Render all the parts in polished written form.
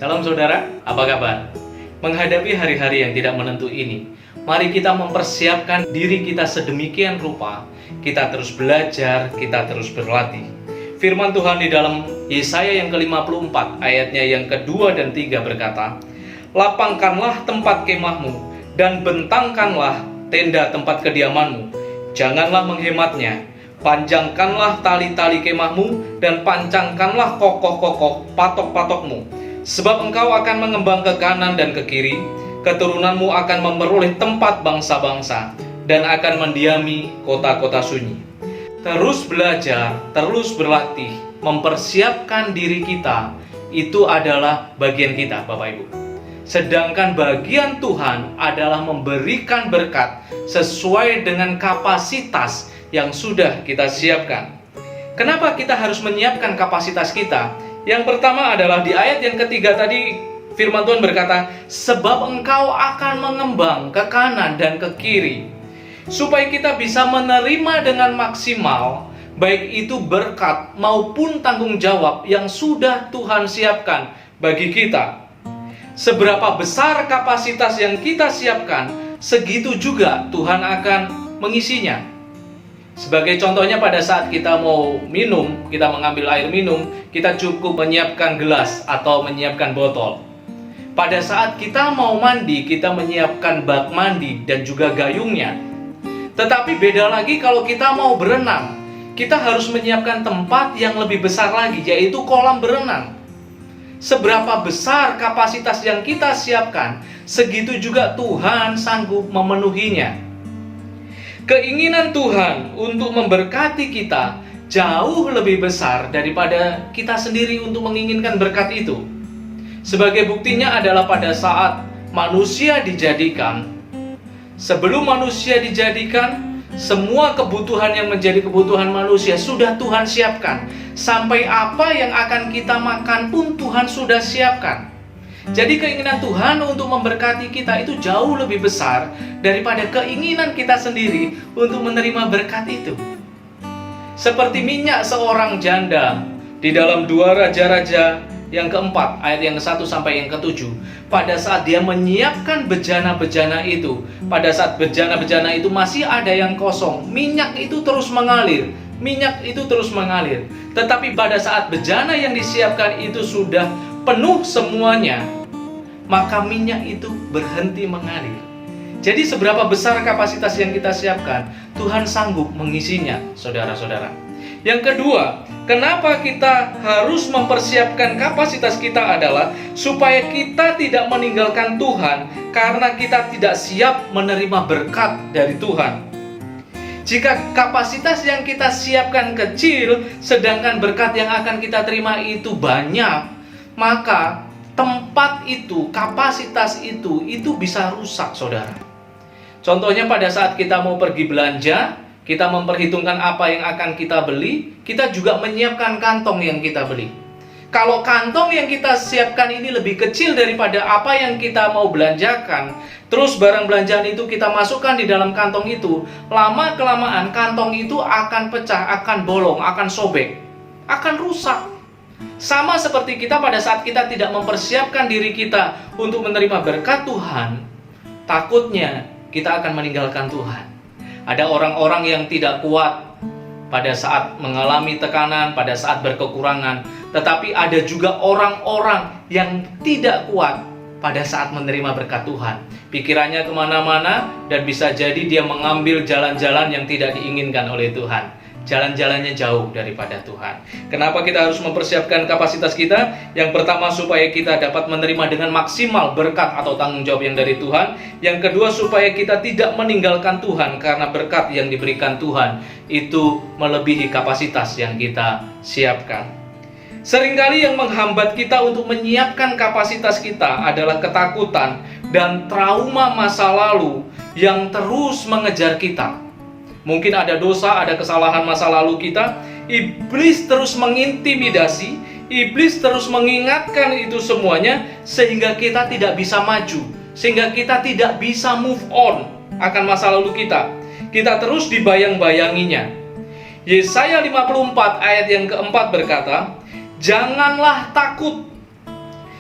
Salam saudara, apa kabar? Menghadapi hari-hari yang tidak menentu ini, mari kita mempersiapkan diri kita sedemikian rupa. Kita terus belajar, kita terus berlatih. Firman Tuhan di dalam Yesaya yang ke-54 ayatnya yang kedua dan 3 berkata, "Lapangkanlah tempat kemahmu dan bentangkanlah tenda tempat kediamanmu. Janganlah menghematnya. Panjangkanlah tali-tali kemahmu dan pancangkanlah kokoh-kokoh patok-patokmu. Sebab engkau akan mengembang ke kanan dan ke kiri, keturunanmu akan memperoleh tempat bangsa-bangsa dan akan mendiami kota-kota sunyi." Terus belajar, terus berlatih, mempersiapkan diri kita, itu adalah bagian kita, Bapak Ibu. Sedangkan bagian Tuhan adalah memberikan berkat sesuai dengan kapasitas yang sudah kita siapkan. Kenapa kita harus menyiapkan kapasitas kita? Yang pertama adalah di ayat yang ketiga tadi, firman Tuhan berkata, "Sebab engkau akan mengembang ke kanan dan ke kiri." Supaya kita bisa menerima dengan maksimal, baik itu berkat maupun tanggung jawab yang sudah Tuhan siapkan bagi kita. Seberapa besar kapasitas yang kita siapkan, segitu juga Tuhan akan mengisinya. Sebagai contohnya, pada saat kita mau minum, kita mengambil air minum, kita cukup menyiapkan gelas atau menyiapkan botol. Pada saat kita mau mandi, kita menyiapkan bak mandi dan juga gayungnya. Tetapi beda lagi kalau kita mau berenang, kita harus menyiapkan tempat yang lebih besar lagi, yaitu kolam berenang. Seberapa besar kapasitas yang kita siapkan, segitu juga Tuhan sanggup memenuhinya. Keinginan Tuhan untuk memberkati kita jauh lebih besar daripada kita sendiri untuk menginginkan berkat itu. Sebagai buktinya adalah pada saat manusia dijadikan, sebelum manusia dijadikan, semua kebutuhan yang menjadi kebutuhan manusia sudah Tuhan siapkan. Sampai apa yang akan kita makan pun Tuhan sudah siapkan. Jadi keinginan Tuhan untuk memberkati kita itu jauh lebih besar daripada keinginan kita sendiri untuk menerima berkat itu. Seperti minyak seorang janda di dalam 2 Raja-Raja yang keempat, ayat yang ke-1 sampai yang ke-7. Pada saat dia menyiapkan bejana-bejana itu, pada saat bejana-bejana itu masih ada yang kosong, minyak itu terus mengalir. Minyak itu terus mengalir. Tetapi pada saat bejana yang disiapkan itu sudah penuh semuanya, maka minyak itu berhenti mengalir. Jadi seberapa besar kapasitas yang kita siapkan, Tuhan sanggup mengisinya, saudara-saudara. Yang kedua, kenapa kita harus mempersiapkan kapasitas kita adalah supaya kita tidak meninggalkan Tuhan karena kita tidak siap menerima berkat dari Tuhan. Jika kapasitas yang kita siapkan kecil, sedangkan berkat yang akan kita terima itu banyak, maka tempat itu, kapasitas itu bisa rusak, saudara. Contohnya pada saat kita mau pergi belanja, kita memperhitungkan apa yang akan kita beli, kita juga menyiapkan kantong yang kita beli. Kalau kantong yang kita siapkan ini lebih kecil daripada apa yang kita mau belanjakan, terus barang belanjaan itu kita masukkan di dalam kantong itu, lama-kelamaan kantong itu akan pecah, akan bolong, akan sobek, akan rusak. Sama seperti kita pada saat kita tidak mempersiapkan diri kita untuk menerima berkat Tuhan, takutnya kita akan meninggalkan Tuhan. Ada orang-orang yang tidak kuat pada saat mengalami tekanan, pada saat berkekurangan. Tetapi ada juga orang-orang yang tidak kuat pada saat menerima berkat Tuhan. Pikirannya kemana-mana dan bisa jadi dia mengambil jalan-jalan yang tidak diinginkan oleh Tuhan. Jalan-jalannya jauh daripada Tuhan. Kenapa kita harus mempersiapkan kapasitas kita? Yang pertama, supaya kita dapat menerima dengan maksimal berkat atau tanggung jawab yang dari Tuhan. Yang kedua, supaya kita tidak meninggalkan Tuhan karena berkat yang diberikan Tuhan itu melebihi kapasitas yang kita siapkan. Seringkali yang menghambat kita untuk menyiapkan kapasitas kita adalah ketakutan dan trauma masa lalu yang terus mengejar kita. Mungkin ada dosa, ada kesalahan masa lalu kita. Iblis terus mengintimidasi, iblis terus mengingatkan itu semuanya, sehingga kita tidak bisa maju, sehingga kita tidak bisa move on akan masa lalu kita. Kita terus dibayang-bayanginya. Yesaya 54 ayat yang keempat berkata, "Janganlah takut,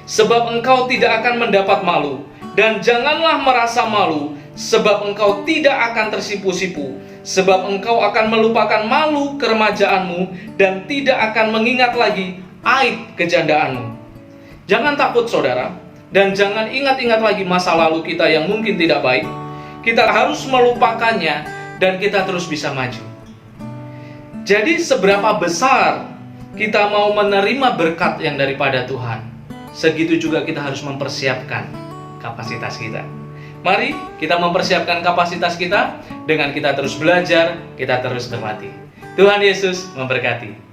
sebab engkau tidak akan mendapat malu. Dan janganlah merasa malu, sebab engkau tidak akan tersipu-sipu, sebab engkau akan melupakan malu keremajaanmu dan tidak akan mengingat lagi aib kejandaanmu. Jangan takut saudara, dan jangan ingat-ingat lagi masa lalu kita yang mungkin tidak baik. Kita harus melupakannya dan kita terus bisa maju. Jadi seberapa besar kita mau menerima berkat yang daripada Tuhan, segitu juga kita harus mempersiapkan kapasitas kita. Mari kita mempersiapkan kapasitas kita dengan kita terus belajar, kita terus berlatih. Tuhan Yesus memberkati.